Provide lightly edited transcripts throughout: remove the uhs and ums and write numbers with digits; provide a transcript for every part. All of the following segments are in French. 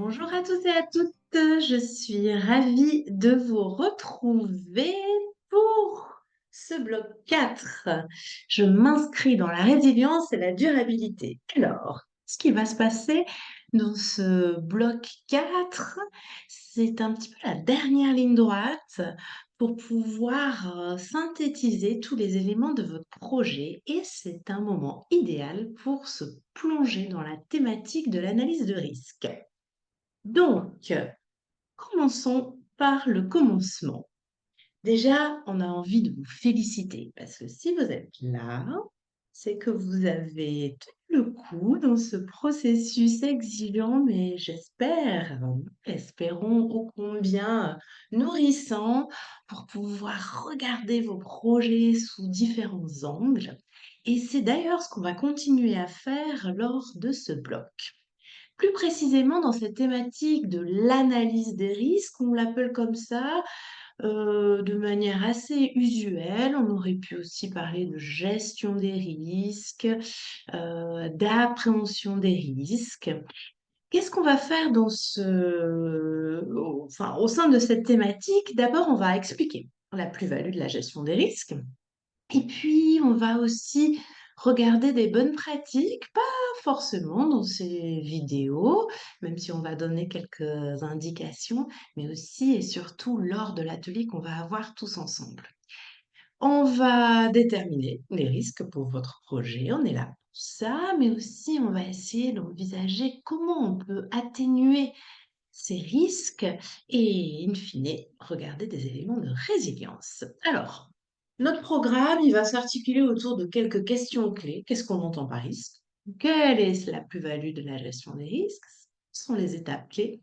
Bonjour à tous et à toutes, je suis ravie de vous retrouver pour ce bloc 4. Je m'inscris dans la résilience et la durabilité. Alors, ce qui va se passer dans ce bloc 4, c'est un petit peu la dernière ligne droite pour pouvoir synthétiser tous les éléments de votre projet et c'est un moment idéal pour se plonger dans la thématique de l'analyse de risque. Donc, commençons par le commencement. Déjà, on a envie de vous féliciter parce que si vous êtes là, c'est que vous avez tenu le coup dans ce processus exigeant, mais espérons ô combien nourrissant pour pouvoir regarder vos projets sous différents angles. Et c'est d'ailleurs ce qu'on va continuer à faire lors de ce bloc. Plus précisément dans cette thématique de l'analyse des risques, on l'appelle comme ça, de manière assez usuelle. On aurait pu aussi parler de gestion des risques, d'appréhension des risques. Qu'est-ce qu'on va faire au sein de cette thématique? D'abord, on va expliquer la plus-value de la gestion des risques. Et puis, on va aussi regarder des bonnes pratiques, pas forcément dans ces vidéos, même si on va donner quelques indications, mais aussi et surtout lors de l'atelier qu'on va avoir tous ensemble. On va déterminer les risques pour votre projet, on est là pour ça, mais aussi on va essayer d'envisager comment on peut atténuer ces risques et, in fine, regarder des éléments de résilience. Alors, notre programme, il va s'articuler autour de quelques questions clés. Qu'est-ce qu'on entend par risque? Quelle est la plus-value de la gestion des risques? Quelles sont les étapes clés?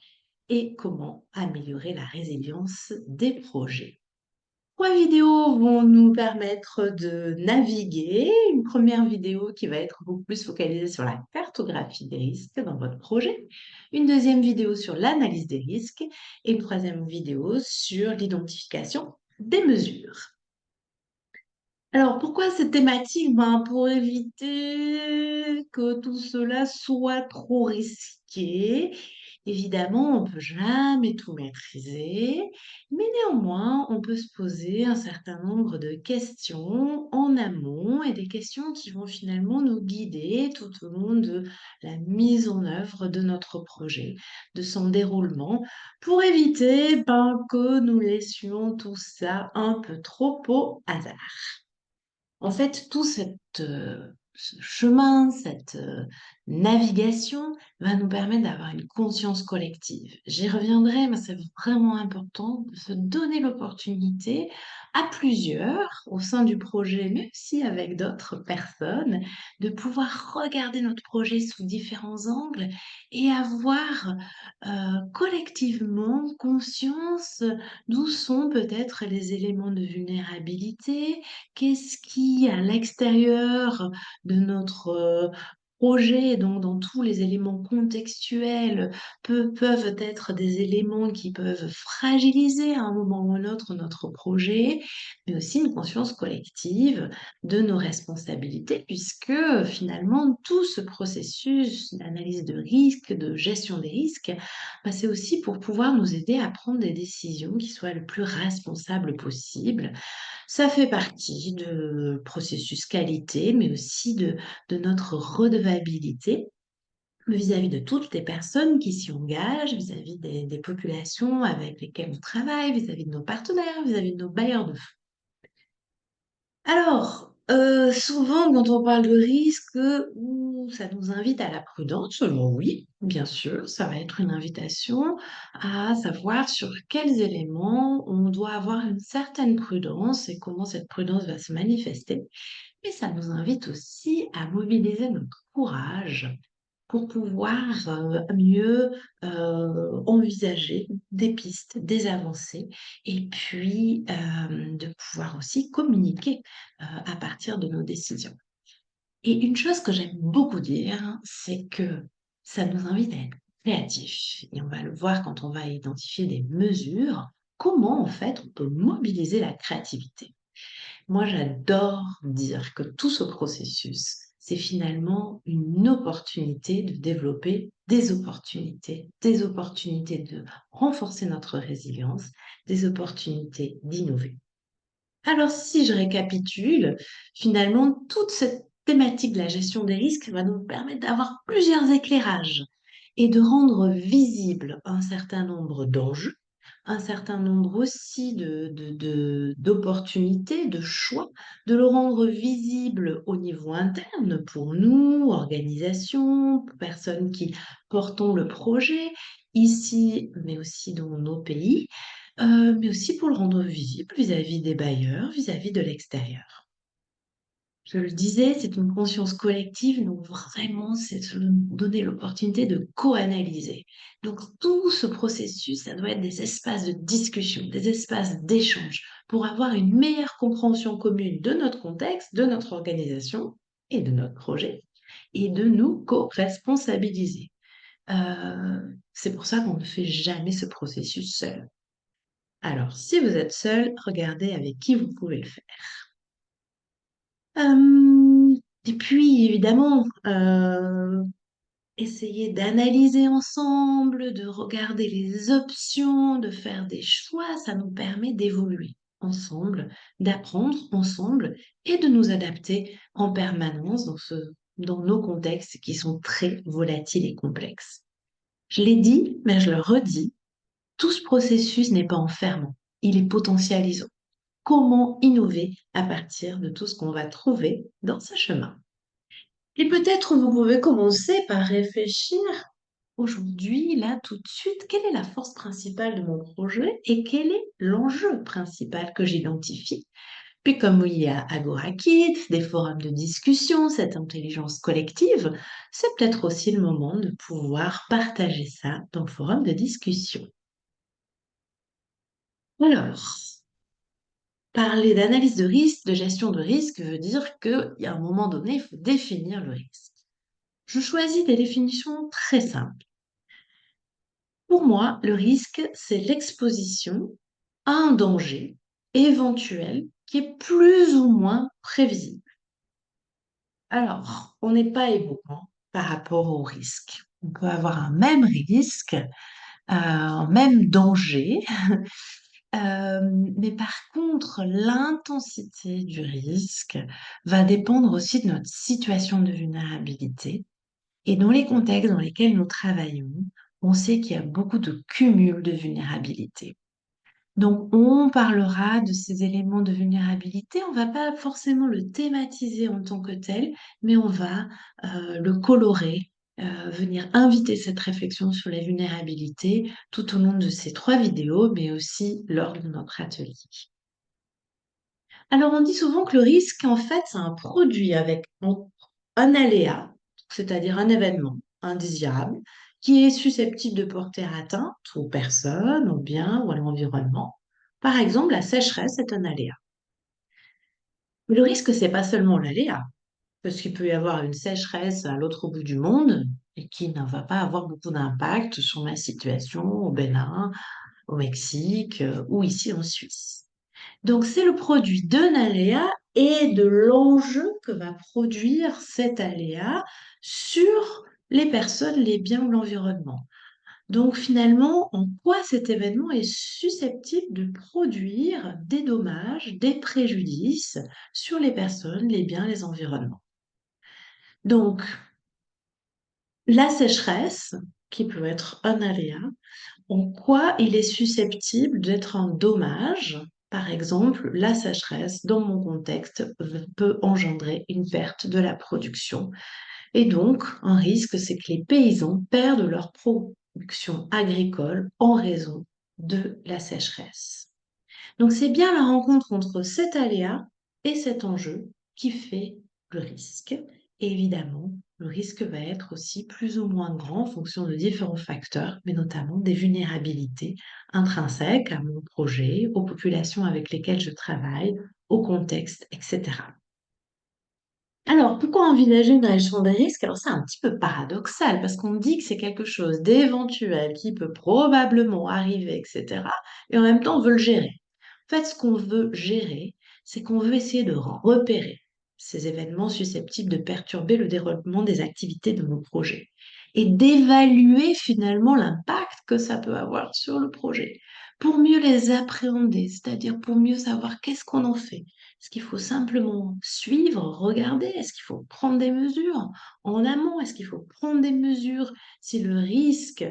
Et comment améliorer la résilience des projets? 3 vidéos vont nous permettre de naviguer. Une première vidéo qui va être beaucoup plus focalisée sur la cartographie des risques dans votre projet. Une deuxième vidéo sur l'analyse des risques et une troisième vidéo sur l'identification des mesures. Alors, pourquoi cette thématique? Pour éviter que tout cela soit trop risqué. Évidemment, on ne peut jamais tout maîtriser, mais néanmoins, on peut se poser un certain nombre de questions en amont et des questions qui vont finalement nous guider tout au long de la mise en œuvre de notre projet, de son déroulement, pour éviter que nous laissions tout ça un peu trop au hasard. En fait, ce chemin, cette navigation va nous permettre d'avoir une conscience collective. J'y reviendrai, mais c'est vraiment important de se donner l'opportunité à plusieurs au sein du projet, mais aussi avec d'autres personnes, de pouvoir regarder notre projet sous différents angles et avoir collectivement conscience d'où sont peut-être les éléments de vulnérabilité, qu'est-ce qui, à l'extérieur de notre projet, donc dans tous les éléments contextuels, peuvent être des éléments qui peuvent fragiliser à un moment ou à un autre notre projet, mais aussi une conscience collective de nos responsabilités, puisque finalement tout ce processus d'analyse de risque, de gestion des risques, c'est aussi pour pouvoir nous aider à prendre des décisions qui soient le plus responsables possible. Ça fait partie de processus qualité, mais aussi de notre redevabilité vis-à-vis de toutes les personnes qui s'y engagent, vis-à-vis des populations avec lesquelles on travaille, vis-à-vis de nos partenaires, vis-à-vis de nos bailleurs de fonds. Alors, souvent quand on parle de risque, ça nous invite à la prudence. Alors oui, bien sûr, ça va être une invitation à savoir sur quels éléments on doit avoir une certaine prudence et comment cette prudence va se manifester. Mais ça nous invite aussi à mobiliser notre courage pour pouvoir, mieux, envisager des pistes, des avancées et puis, de pouvoir aussi communiquer, à partir de nos décisions. Et une chose que j'aime beaucoup dire, c'est que ça nous invite à être créatifs et on va le voir quand on va identifier des mesures, comment en fait on peut mobiliser la créativité. Moi, j'adore dire que tout ce processus, c'est finalement une opportunité de développer des opportunités de renforcer notre résilience, des opportunités d'innover. Alors, si je récapitule, finalement, toute cette thématique de la gestion des risques va nous permettre d'avoir plusieurs éclairages et de rendre visible un certain nombre d'enjeux, un certain nombre aussi d'opportunités, de choix, de le rendre visible au niveau interne pour nous, organisation, personnes qui portons le projet ici, mais aussi dans nos pays, mais aussi pour le rendre visible vis-à-vis des bailleurs, vis-à-vis de l'extérieur. Je le disais, c'est une conscience collective, donc vraiment, c'est se donner l'opportunité de co-analyser. Donc tout ce processus, ça doit être des espaces de discussion, des espaces d'échange pour avoir une meilleure compréhension commune de notre contexte, de notre organisation et de notre projet, et de nous co-responsabiliser. C'est pour ça qu'on ne fait jamais ce processus seul. Alors, si vous êtes seul, regardez avec qui vous pouvez le faire. Et puis, évidemment, essayez d'analyser ensemble, de regarder les options, de faire des choix. Ça nous permet d'évoluer ensemble, d'apprendre ensemble et de nous adapter en permanence dans nos contextes qui sont très volatiles et complexes. Je l'ai dit, mais je le redis, tout ce processus n'est pas enfermant, il est potentialisant. Comment innover à partir de tout ce qu'on va trouver dans ce chemin. Et peut-être vous pouvez commencer par réfléchir aujourd'hui, là, tout de suite, quelle est la force principale de mon projet et quel est l'enjeu principal que j'identifie. Puis comme il y a Agora Kids, des forums de discussion, cette intelligence collective, c'est peut-être aussi le moment de pouvoir partager ça dans le forum de discussion. Alors, parler d'analyse de risque, de gestion de risque, veut dire qu'il y a un moment donné, il faut définir le risque. Je choisis des définitions très simples. Pour moi, le risque, c'est l'exposition à un danger éventuel qui est plus ou moins prévisible. Alors, on n'est pas égaux par rapport au risque. On peut avoir un même risque, un même danger, mais par contre, l'intensité du risque va dépendre aussi de notre situation de vulnérabilité. Et dans les contextes dans lesquels nous travaillons, on sait qu'il y a beaucoup de cumul de vulnérabilité. Donc, on parlera de ces éléments de vulnérabilité. On ne va pas forcément le thématiser en tant que tel, mais on va le colorer, venir inviter cette réflexion sur les vulnérabilités tout au long de ces 3 vidéos, mais aussi lors de notre atelier. Alors, on dit souvent que le risque, en fait, c'est un produit avec un aléa, c'est-à-dire un événement indésirable, qui est susceptible de porter atteinte aux personnes, aux biens ou à l'environnement. Par exemple, la sécheresse est un aléa. Mais le risque, c'est pas seulement l'aléa, parce qu'il peut y avoir une sécheresse à l'autre bout du monde et qui ne va pas avoir beaucoup d'impact sur ma situation au Bénin, au Mexique ou ici en Suisse. Donc, c'est le produit d'un aléa et de l'enjeu que va produire cet aléa sur les personnes, les biens ou l'environnement. Donc, finalement, en quoi cet événement est susceptible de produire des dommages, des préjudices sur les personnes, les biens, les environnements. Donc, la sécheresse, qui peut être un aléa, en quoi il est susceptible d'être un dommage. Par exemple, la sécheresse, dans mon contexte, peut engendrer une perte de la production. Et donc, un risque, c'est que les paysans perdent leur production agricole en raison de la sécheresse. Donc, c'est bien la rencontre entre cet aléa et cet enjeu qui fait le risque. Et évidemment, le risque va être aussi plus ou moins grand en fonction de différents facteurs, mais notamment des vulnérabilités intrinsèques à mon projet, aux populations avec lesquelles je travaille, au contexte, etc. Alors, pourquoi envisager une gestion des risques? Alors, c'est un petit peu paradoxal parce qu'on dit que c'est quelque chose d'éventuel qui peut probablement arriver, etc. Et en même temps, on veut le gérer. En fait, ce qu'on veut gérer, c'est qu'on veut essayer de repérer ces événements susceptibles de perturber le déroulement des activités de nos projets et d'évaluer finalement l'impact que ça peut avoir sur le projet pour mieux les appréhender, c'est-à-dire pour mieux savoir qu'est-ce qu'on en fait. Est-ce qu'il faut simplement suivre, regarder? Est-ce qu'il faut prendre des mesures en amont? Est-ce qu'il faut prendre des mesures si le risque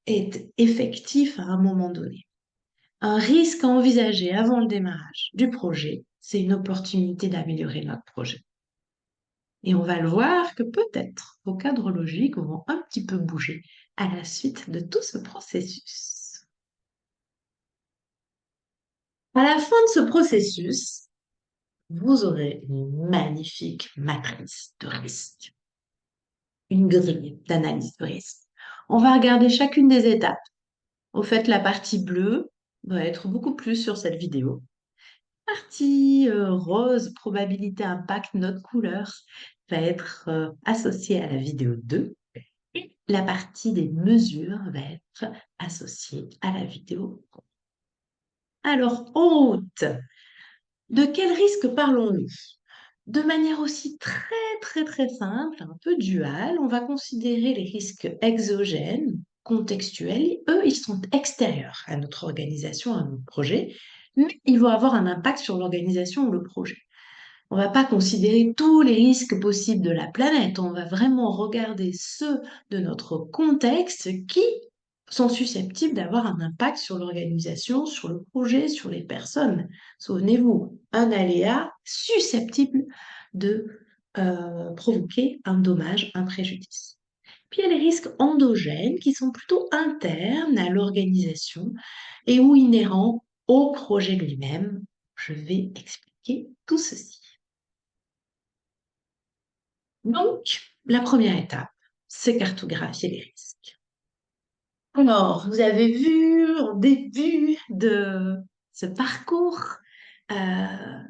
est effectif à un moment donné? Un risque à envisager avant le démarrage du projet, c'est une opportunité d'améliorer notre projet. Et on va le voir que peut-être vos cadres logiques vont un petit peu bouger à la suite de tout ce processus. À la fin de ce processus, vous aurez une magnifique matrice de risque, une grille d'analyse de risque. On va regarder chacune des étapes. Au fait, la partie bleue va être beaucoup plus sur cette vidéo. Partie rose, probabilité, impact, note, couleur, va être associée à la vidéo 2. Et la partie des mesures va être associée à la vidéo 3. Alors, en route, de quel risque parlons-nous? De manière aussi très simple, un peu duale, on va considérer les risques exogènes, contextuels. Eux, ils sont extérieurs à notre organisation, à notre projet, mais ils vont avoir un impact sur l'organisation ou le projet. On ne va pas considérer tous les risques possibles de la planète, on va vraiment regarder ceux de notre contexte qui sont susceptibles d'avoir un impact sur l'organisation, sur le projet, sur les personnes. Souvenez-vous, un aléa susceptible de provoquer un dommage, un préjudice. Puis il y a les risques endogènes qui sont plutôt internes à l'organisation et ou inhérents au projet lui-même. Je vais expliquer tout ceci. Donc, la première étape, c'est cartographier les risques. Alors, vous avez vu au début de ce parcours, euh,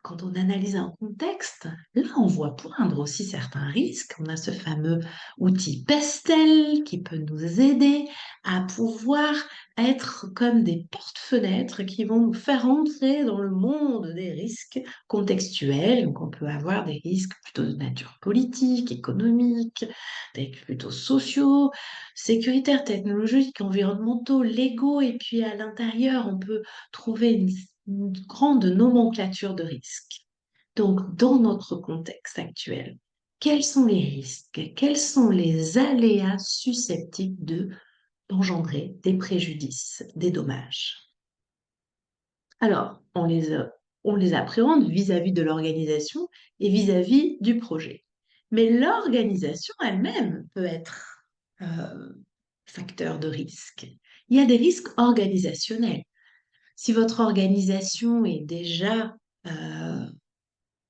quand on analyse un contexte, là, on voit poindre aussi certains risques. On a ce fameux outil Pestel qui peut nous aider à pouvoir être comme des porte-fenêtres qui vont nous faire entrer dans le monde des risques contextuels. Donc, on peut avoir des risques plutôt de nature politique, économique, des risques plutôt sociaux, sécuritaires, technologiques, environnementaux, légaux. Et puis, à l'intérieur, on peut trouver une grande nomenclature de risques. Donc, dans notre contexte actuel, quels sont les risques? Quels sont les aléas susceptibles d'engendrer des préjudices, des dommages? Alors, on les appréhende vis-à-vis de l'organisation et vis-à-vis du projet. Mais l'organisation elle-même peut être facteur de risque. Il y a des risques organisationnels. Si votre organisation est déjà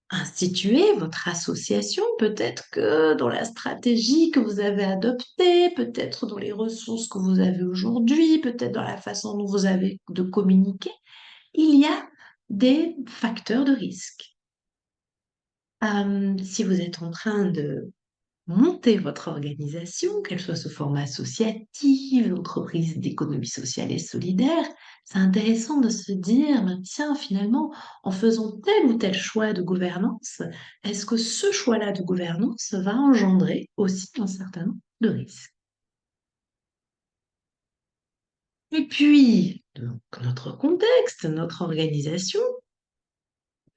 instituée, votre association, peut-être que dans la stratégie que vous avez adoptée, peut-être dans les ressources que vous avez aujourd'hui, peut-être dans la façon dont vous avez de communiquer, il y a des facteurs de risque. Si vous êtes en train de monter votre organisation, qu'elle soit sous forme associative, entreprise d'économie sociale et solidaire, c'est intéressant de se dire, ben, tiens, finalement, en faisant tel ou tel choix de gouvernance, est-ce que ce choix-là de gouvernance va engendrer aussi un certain nombre de risques? Et puis, donc, notre contexte, notre organisation,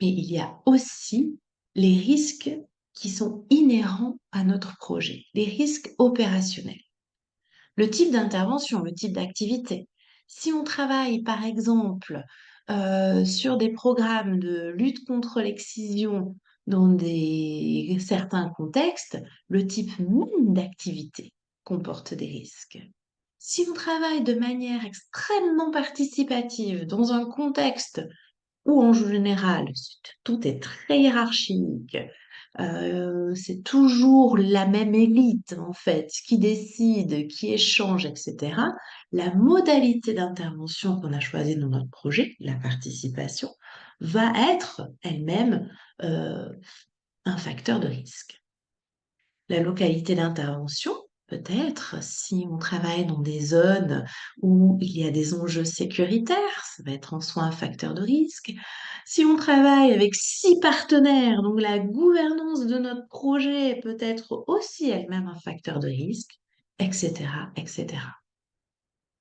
mais il y a aussi les risques qui sont inhérents à notre projet, les risques opérationnels. Le type d'intervention, le type d'activité. Si on travaille, par exemple, sur des programmes de lutte contre l'excision dans certains contextes, le type même d'activité comporte des risques. Si on travaille de manière extrêmement participative dans un contexte où, en général, tout est très hiérarchique, c'est toujours la même élite, en fait, qui décide, qui échange, etc. La modalité d'intervention qu'on a choisie dans notre projet, la participation, va être elle-même un facteur de risque. La localité d'intervention, Peut-être si on travaille dans des zones où il y a des enjeux sécuritaires, ça va être en soi un facteur de risque. Si on travaille avec 6 partenaires, donc la gouvernance de notre projet peut être aussi elle-même un facteur de risque, etc., etc.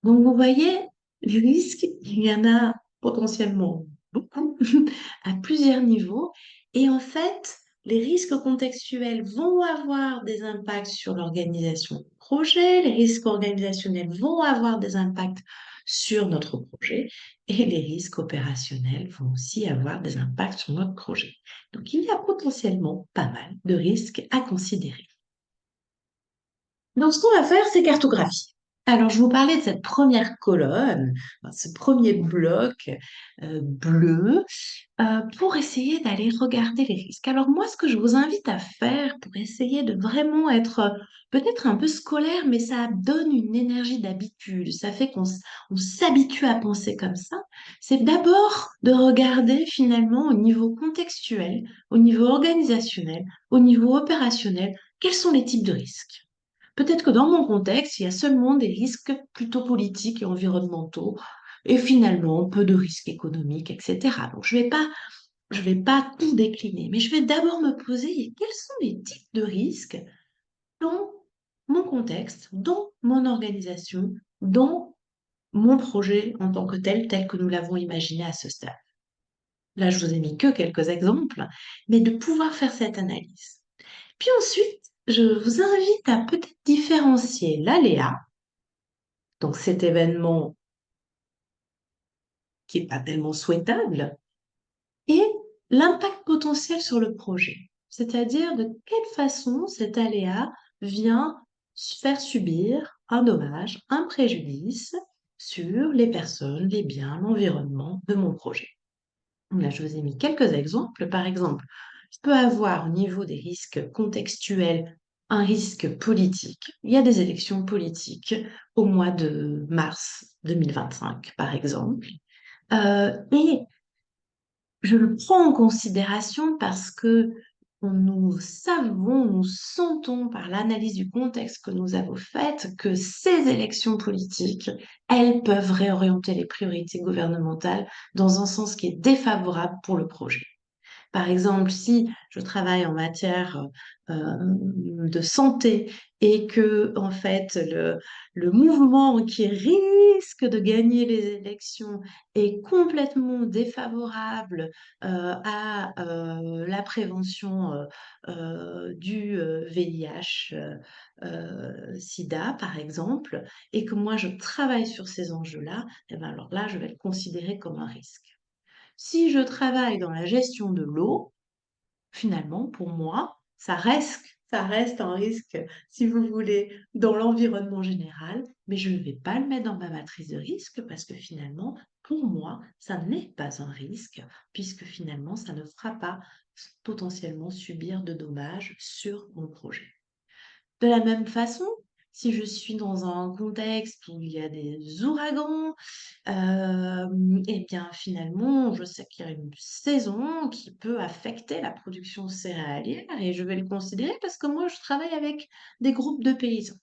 Donc, vous voyez, les risques, il y en a potentiellement beaucoup, à plusieurs niveaux. Et en fait, les risques contextuels vont avoir des impacts sur l'organisation du projet, les risques organisationnels vont avoir des impacts sur notre projet et les risques opérationnels vont aussi avoir des impacts sur notre projet. Donc, il y a potentiellement pas mal de risques à considérer. Donc, ce qu'on va faire, c'est cartographie. Alors, je vous parlais de cette première colonne, ce premier bloc bleu, pour essayer d'aller regarder les risques. Alors, moi, ce que je vous invite à faire pour essayer de vraiment être peut-être un peu scolaire, mais ça donne une énergie d'habitude, ça fait on s'habitue à penser comme ça, c'est d'abord de regarder finalement au niveau contextuel, au niveau organisationnel, au niveau opérationnel, quels sont les types de risques. Peut-être que dans mon contexte, il y a seulement des risques plutôt politiques et environnementaux, et finalement peu de risques économiques, etc. Donc je vais pas tout décliner, mais je vais d'abord me poser quels sont les types de risques dans mon contexte, dans mon organisation, dans mon projet en tant que tel, tel que nous l'avons imaginé à ce stade. Là, je vous ai mis que quelques exemples, mais de pouvoir faire cette analyse. Puis ensuite, je vous invite à peut-être différencier l'aléa, donc cet événement qui n'est pas tellement souhaitable, et l'impact potentiel sur le projet. C'est-à-dire de quelle façon cet aléa vient faire subir un dommage, un préjudice sur les personnes, les biens, l'environnement de mon projet. Là, je vous ai mis quelques exemples. Par exemple, je peux avoir au niveau des risques contextuels un risque politique. Il y a des élections politiques au mois de mars 2025, par exemple. Et je le prends en considération parce que nous savons, nous sentons par l'analyse du contexte que nous avons faite que ces élections politiques, elles peuvent réorienter les priorités gouvernementales dans un sens qui est défavorable pour le projet. Par exemple, si je travaille en matière de santé et que, en fait, le mouvement qui risque de gagner les élections est complètement défavorable à la prévention du VIH, SIDA, par exemple, et que moi je travaille sur ces enjeux-là, eh ben alors là, je vais le considérer comme un risque. Si je travaille dans la gestion de l'eau, finalement, pour moi, ça reste un risque, si vous voulez, dans l'environnement général, mais je ne vais pas le mettre dans ma matrice de risque parce que finalement, pour moi, ça n'est pas un risque, puisque finalement, ça ne fera pas potentiellement subir de dommages sur mon projet. De la même façon, si je suis dans un contexte où il y a des ouragans, et bien finalement, je sais qu'il y a une saison qui peut affecter la production céréalière et je vais le considérer parce que moi, je travaille avec des groupes de paysans.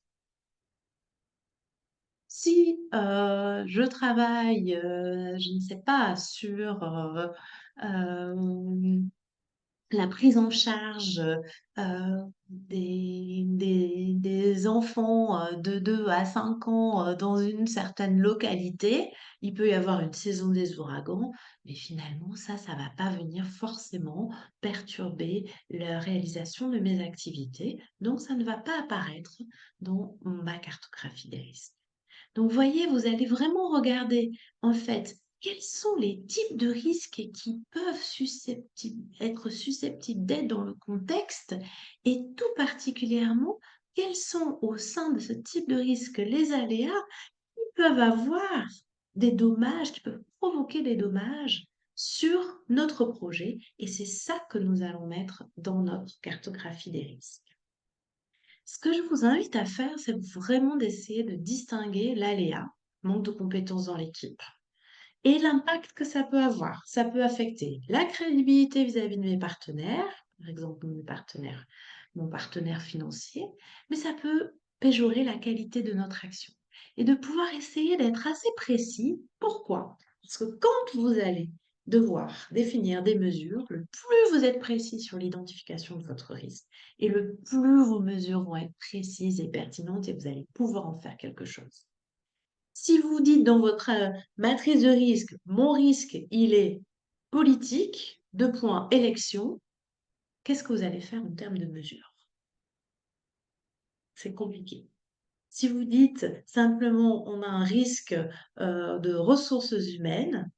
Si je travaille, je ne sais pas, sur la prise en charge des enfants de 2 à 5 ans dans une certaine localité. Il peut y avoir une saison des ouragans, mais finalement, ça va pas venir forcément perturber la réalisation de mes activités. Donc, ça ne va pas apparaître dans ma cartographie des risques. Donc, voyez, vous allez vraiment regarder, en fait, quels sont les types de risques qui peuvent être susceptibles d'être dans le contexte et tout particulièrement, quels sont au sein de ce type de risque les aléas qui peuvent avoir des dommages, qui peuvent provoquer des dommages sur notre projet. Et c'est ça que nous allons mettre dans notre cartographie des risques. Ce que je vous invite à faire, c'est vraiment d'essayer de distinguer l'aléa, manque de compétences dans l'équipe, et l'impact que ça peut avoir. Ça peut affecter la crédibilité vis-à-vis de mes partenaires, par exemple mon partenaire financier, mais ça peut péjorer la qualité de notre action et de pouvoir essayer d'être assez précis. Pourquoi? Parce que quand vous allez devoir définir des mesures, le plus vous êtes précis sur l'identification de votre risque et le plus vos mesures vont être précises et pertinentes et vous allez pouvoir en faire quelque chose. Si vous dites dans votre matrice de risque, mon risque, il est politique, deux points, élection, qu'est-ce que vous allez faire en termes de mesures? C'est compliqué. Si vous dites simplement on a un risque de ressources humaines,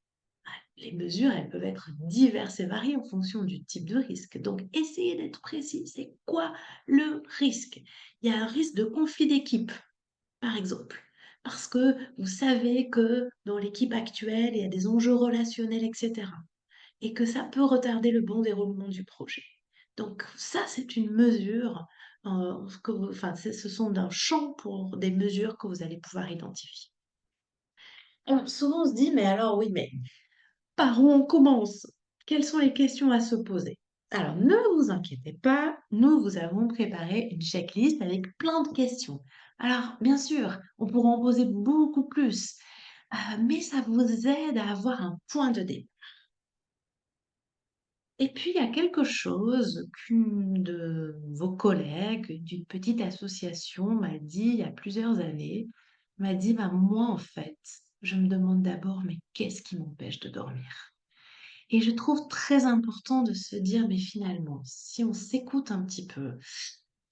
les mesures, elles peuvent être diverses et variées en fonction du type de risque. Donc, essayez d'être précis. C'est quoi le risque? Il y a un risque de conflit d'équipe, par exemple, parce que vous savez que dans l'équipe actuelle, il y a des enjeux relationnels, etc. Et que ça peut retarder le bon déroulement du projet. Donc ça, c'est une mesure, enfin, ce sont un champ pour des mesures que vous allez pouvoir identifier. Alors, souvent, on se dit, mais alors oui, mais par où on commence? Quelles sont les questions à se poser? Alors, ne vous inquiétez pas, nous vous avons préparé une checklist avec plein de questions. Alors, bien sûr, on pourra en poser beaucoup plus, mais ça vous aide à avoir un point de départ. Et puis, il y a quelque chose qu'une de vos collègues d'une petite association m'a dit il y a plusieurs années, m'a dit, bah, moi, en fait, je me demande d'abord, mais qu'est-ce qui m'empêche de dormir? Et je trouve très important de se dire, mais finalement, si on s'écoute un petit peu,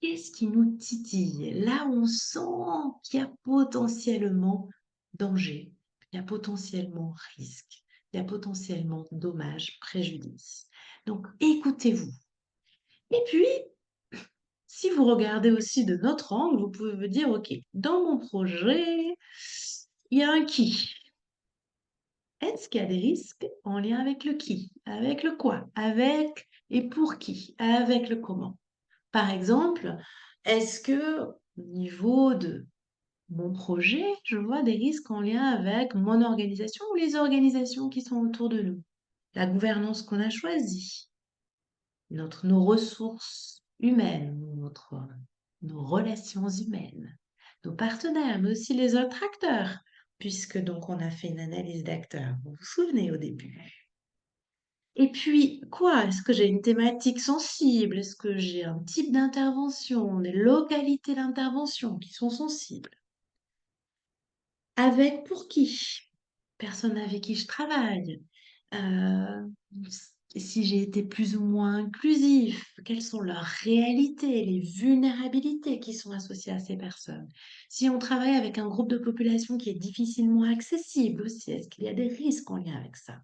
qu'est-ce qui nous titille? Là où on sent qu'il y a potentiellement danger, il y a potentiellement risque, il y a potentiellement dommage, préjudice. Donc, écoutez-vous. Et puis, si vous regardez aussi de notre angle, vous pouvez vous dire, OK, dans mon projet, il y a un qui. Est-ce qu'il y a des risques en lien avec le qui, avec le quoi, avec et pour qui, avec le comment? Par exemple, est-ce que au niveau de mon projet, je vois des risques en lien avec mon organisation ou les organisations qui sont autour de nous? La gouvernance qu'on a choisie, nos ressources humaines, nos relations humaines, nos partenaires, mais aussi les autres acteurs, puisque donc on a fait une analyse d'acteurs. Vous vous souvenez au début? Et puis, quoi? Est-ce que j'ai une thématique sensible? Est-ce que j'ai un type d'intervention, des localités d'intervention qui sont sensibles? Avec pour qui? Personne avec qui je travaille. Euh, si j'ai été plus ou moins inclusif, quelles sont leurs réalités, les vulnérabilités qui sont associées à ces personnes? Si on travaille avec un groupe de population qui est difficilement accessible aussi, est-ce qu'il y a des risques en lien avec ça?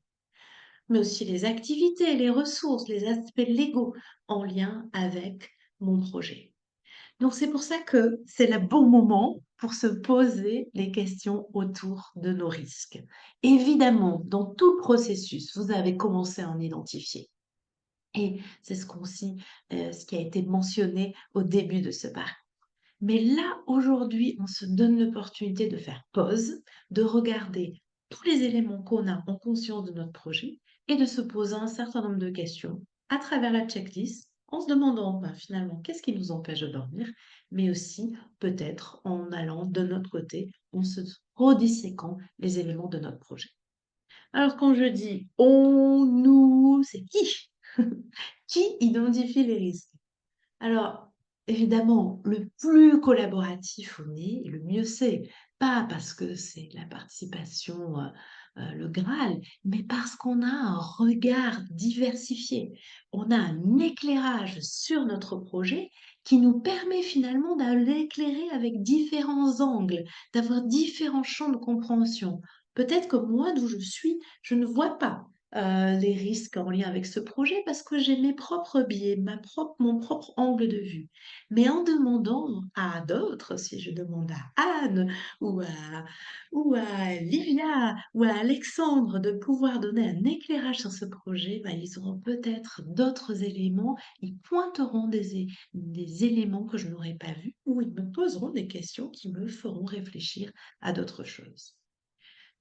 Mais aussi les activités, les ressources, les aspects légaux en lien avec mon projet. Donc c'est pour ça que c'est le bon moment pour se poser les questions autour de nos risques. Évidemment, dans tout le processus, vous avez commencé à en identifier. Et c'est ce qui a été mentionné au début de ce parcours. Mais là, aujourd'hui, on se donne l'opportunité de faire pause, de regarder tous les éléments qu'on a en conscience de notre projet et de se poser un certain nombre de questions à travers la checklist en se demandant ben, finalement qu'est-ce qui nous empêche de dormir, mais aussi peut-être en allant de notre côté, en se redisséquant les éléments de notre projet. Alors quand je dis on, nous, c'est qui? Qui identifie les risques? Alors, évidemment, le plus collaboratif on est, le mieux c'est. Pas parce que c'est la participation, le Graal, mais parce qu'on a un regard diversifié. On a un éclairage sur notre projet qui nous permet finalement de l'éclairer avec différents angles, d'avoir différents champs de compréhension. Peut-être que moi, d'où je suis, je ne vois pas les risques en lien avec ce projet parce que j'ai mes propres biais, mon propre angle de vue. Mais en demandant à d'autres, si je demande à Anne ou à Livia ou à Alexandre de pouvoir donner un éclairage sur ce projet, bah, ils auront peut-être d'autres éléments, ils pointeront des éléments que je n'aurais pas vus ou ils me poseront des questions qui me feront réfléchir à d'autres choses.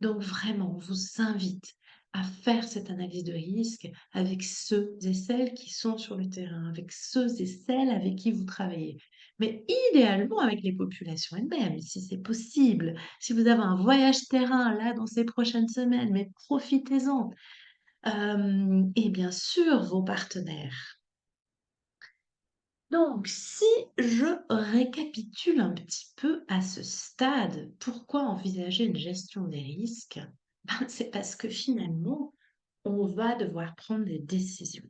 Donc vraiment, on vous invite à faire cette analyse de risque avec ceux et celles qui sont sur le terrain, avec ceux et celles avec qui vous travaillez. mais idéalement avec les populations elles-mêmes, si c'est possible. Si vous avez un voyage terrain là dans ces prochaines semaines, mais profitez-en. Et bien sûr, vos partenaires. Donc, si je récapitule un petit peu à ce stade, pourquoi envisager une gestion des risques? Ben, c'est parce que finalement, on va devoir prendre des décisions.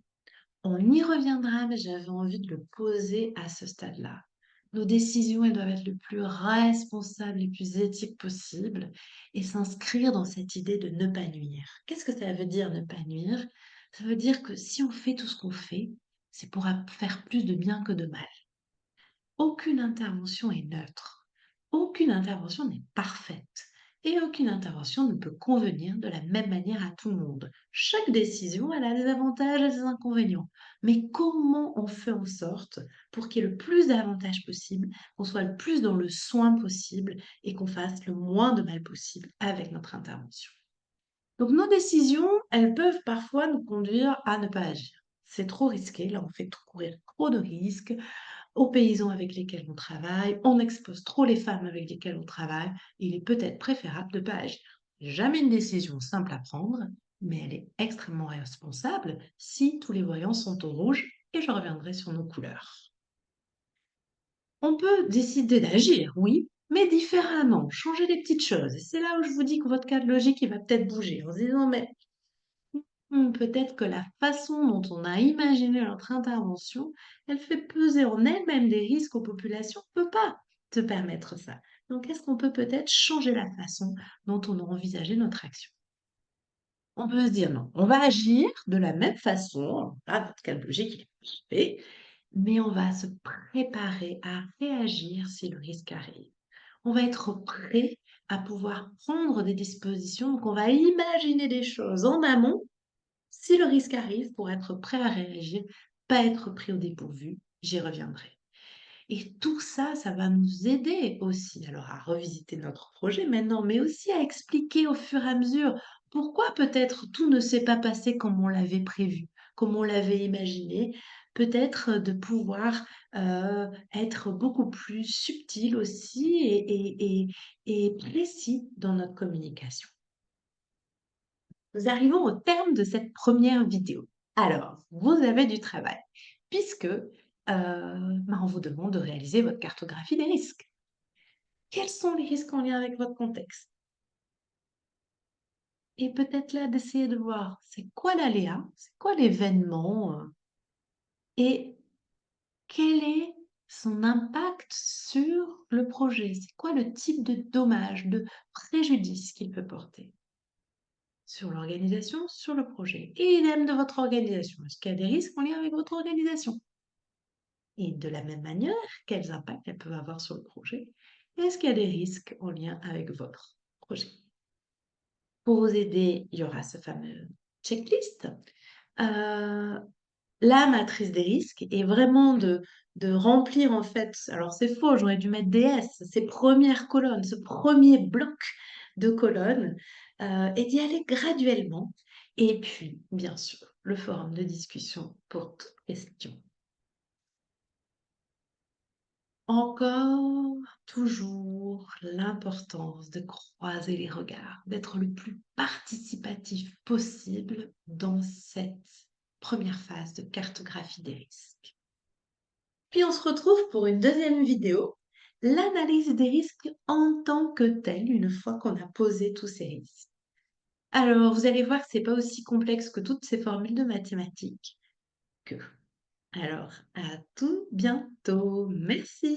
On y reviendra, mais j'avais envie de le poser à ce stade-là. Nos décisions, elles doivent être le plus responsables et plus éthiques possible et s'inscrire dans cette idée de ne pas nuire. Qu'est-ce que ça veut dire ne pas nuire? Ça veut dire que si on fait tout ce qu'on fait, c'est pour faire plus de bien que de mal. Aucune intervention est neutre. Aucune intervention n'est parfaite. Et aucune intervention ne peut convenir de la même manière à tout le monde. Chaque décision, elle a des avantages et des inconvénients. Mais comment on fait en sorte pour qu'il y ait le plus d'avantages possible, qu'on soit le plus dans le soin possible et qu'on fasse le moins de mal possible avec notre intervention? Donc nos décisions, elles peuvent parfois nous conduire à ne pas agir. C'est trop risqué, là on fait courir trop de risques, aux paysans avec lesquels on travaille, on expose trop les femmes avec lesquelles on travaille, il est peut-être préférable de ne pas agir. Jamais une décision simple à prendre, mais elle est extrêmement responsable si tous les voyants sont au rouge, et je reviendrai sur nos couleurs. On peut décider d'agir, oui, mais différemment, changer des petites choses. Et c'est là où je vous dis que votre cadre logique, il va peut-être bouger en se disant, mais peut-être que la façon dont on a imaginé notre intervention, elle fait peser en elle-même des risques aux populations, on ne peut pas te permettre ça. Donc, est-ce qu'on peut peut-être changer la façon dont on a envisagé notre action? On peut se dire non, on va agir de la même façon, là, notre cadre logique il est parfait, mais on va se préparer à réagir si le risque arrive. On va être prêt à pouvoir prendre des dispositions, donc on va imaginer des choses en amont si le risque arrive, pour être prêt à réagir, pas être pris au dépourvu, j'y reviendrai. Et tout ça, ça va nous aider aussi, alors à revisiter notre projet maintenant, mais aussi à expliquer au fur et à mesure pourquoi peut-être tout ne s'est pas passé comme on l'avait prévu, comme on l'avait imaginé. Peut-être de pouvoir être beaucoup plus subtil aussi et précis dans notre communication. Nous arrivons au terme de cette première vidéo. Alors, vous avez du travail puisque on vous demande de réaliser votre cartographie des risques. Quels sont les risques en lien avec votre contexte? Et peut-être là d'essayer de voir c'est quoi l'aléa, c'est quoi l'événement et quel est son impact sur le projet? C'est quoi le type de dommage, de préjudice qu'il peut porter? Sur l'organisation, sur le projet. Et idem de votre organisation. Est-ce qu'il y a des risques en lien avec votre organisation? Et de la même manière, quels impacts elles peuvent avoir sur le projet? Est-ce qu'il y a des risques en lien avec votre projet? Pour vous aider, il y aura ce fameux checklist. Euh, la matrice des risques est vraiment de remplir en fait, alors c'est faux, j'aurais dû mettre des S, ces premières colonnes, ce premier bloc de colonnes, et d'y aller graduellement. Et puis, bien sûr, le forum de discussion pour toute question. Encore, toujours, l'importance de croiser les regards, d'être le plus participatif possible dans cette première phase de cartographie des risques. Puis on se retrouve pour une deuxième vidéo, l'analyse des risques en tant que telle, une fois qu'on a posé tous ces risques. Alors, vous allez voir que c'est pas aussi complexe que toutes ces formules de mathématiques que. Alors, à tout bientôt. Merci.